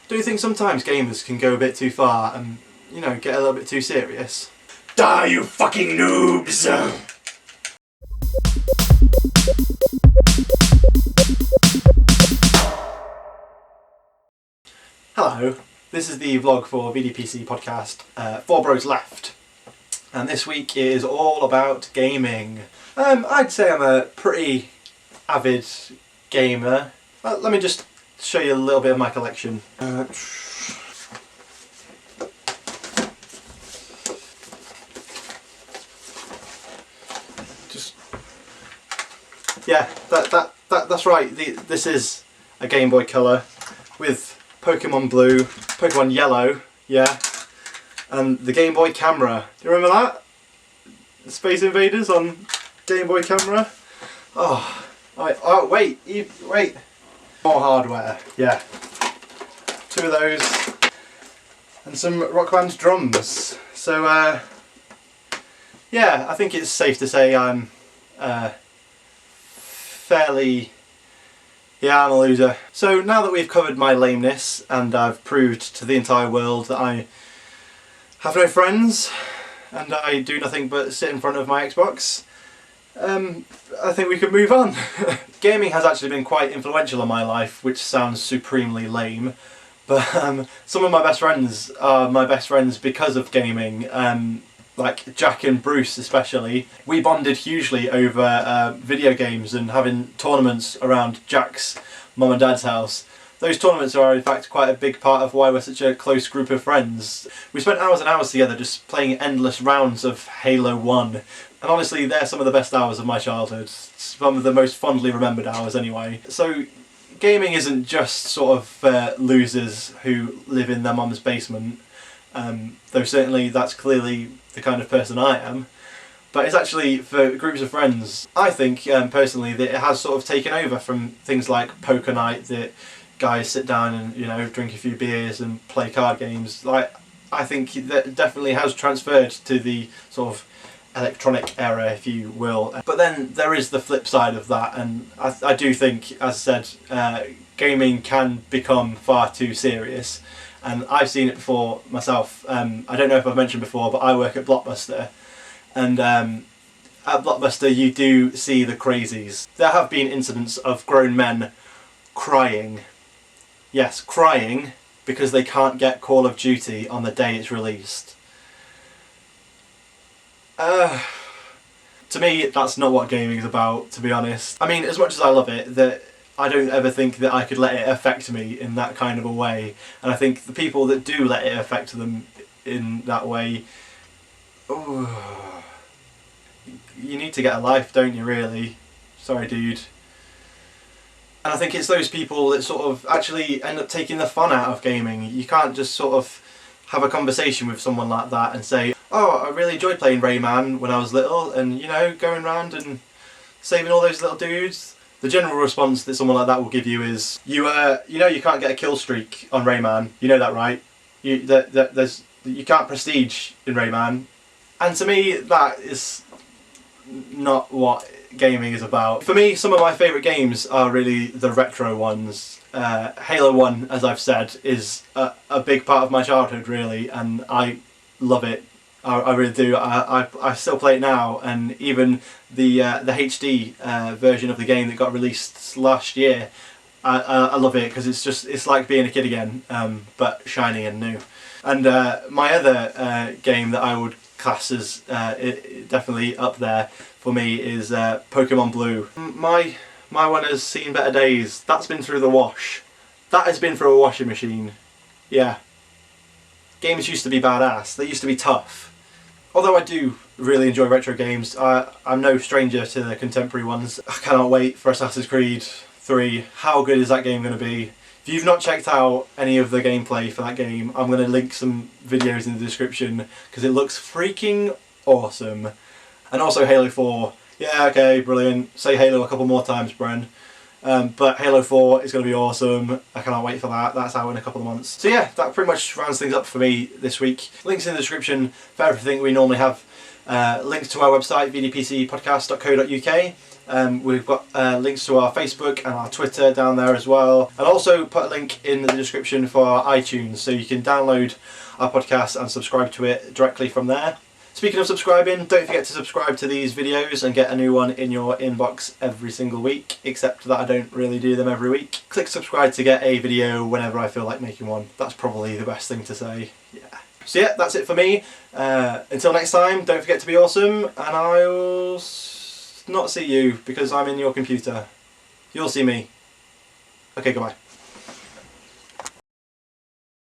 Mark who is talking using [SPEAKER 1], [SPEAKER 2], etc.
[SPEAKER 1] Do you think sometimes gamers can go a bit too far and, you know, get a little bit too serious? Die, you fucking noobs! Hello, this is the vlog for VDPC podcast, 4 Bros Left. And this week is all about gaming. I'd say I'm a pretty avid gamer. Let me just show you a little bit of my collection. Yeah, that's right. This is a Game Boy Color with Pokemon Blue, Pokemon Yellow, yeah, and the Game Boy camera. Do you remember that? The Space Invaders on Game Boy camera. Oh, wait. More hardware. Yeah, 2 of those, and some Rock Band drums. So yeah, I think it's safe to say I'm I'm a loser. So now that we've covered my lameness and I've proved to the entire world that I have no friends and I do nothing but sit in front of my Xbox, I think we could move on. Gaming has actually been quite influential in my life, which sounds supremely lame, but some of my best friends are my best friends because of gaming. Like Jack and Bruce especially. We bonded hugely over video games and having tournaments around Jack's mum and dad's house. Those tournaments are in fact quite a big part of why we're such a close group of friends. We spent hours and hours together just playing endless rounds of Halo 1. And honestly, they're some of the best hours of my childhood. Some of the most fondly remembered hours anyway. So gaming isn't just sort of losers who live in their mum's basement. Though certainly that's clearly the kind of person I am, but it's actually for groups of friends. I think personally that it has sort of taken over from things like poker night, that guys sit down and, you know, drink a few beers and play card games. Like, I think that definitely has transferred to the sort of electronic era, if you will. But then there is the flip side of that, and I do think, as I said, gaming can become far too serious. And I've seen it before myself. I don't know if I've mentioned before, but I work at Blockbuster. And at Blockbuster you do see the crazies. There have been incidents of grown men crying. Yes, crying because they can't get Call of Duty on the day it's released. To me, that's not what gaming is about, to be honest. I mean, as much as I love it, I don't ever think that I could let it affect me in that kind of a way, and I think the people that do let it affect them in that way, you need to get a life, don't you, really? Sorry, dude. And I think it's those people that sort of actually end up taking the fun out of gaming. You can't just sort of have a conversation with someone like that and say, oh, I really enjoyed playing Rayman when I was little, and, you know, going around and saving all those little dudes. The general response that someone like that will give you is, you know, you can't get a kill streak on Rayman. You know that, right? You can't prestige in Rayman. And to me, that is not what gaming is about. For me, some of my favourite games are really the retro ones. Halo 1, as I've said, is a big part of my childhood, really, and I love it. I really do. I still play it now, and even the HD version of the game that got released last year, I love it because it's like being a kid again, but shiny and new. And my other game that I would class as definitely up there for me is Pokemon Blue. My one has seen better days. That's been through the wash. That has been through a washing machine. Yeah. Games used to be badass. They used to be tough. Although I do really enjoy retro games, I'm no stranger to the contemporary ones. I cannot wait for Assassin's Creed 3. How good is that game going to be? If you've not checked out any of the gameplay for that game, I'm going to link some videos in the description because it looks freaking awesome. And also Halo 4. Yeah, okay, brilliant. Say Halo a couple more times, Bren. But Halo 4 is going to be awesome. I cannot wait for that. That's out in a couple of months. So yeah, that pretty much rounds things up for me this week. Links in the description for everything we normally have. Links to our website, vdpcpodcast.co.uk. We've got links to our Facebook and our Twitter down there as well. I'll also put a link in the description for our iTunes, so you can download our podcast and subscribe to it directly from there. Speaking of subscribing, don't forget to subscribe to these videos and get a new one in your inbox every single week, except that I don't really do them every week. Click subscribe to get a video whenever I feel like making one. That's probably the best thing to say. Yeah. So yeah, that's it for me. Until next time, don't forget to be awesome, and I'll not see you because I'm in your computer. You'll see me. Okay, goodbye.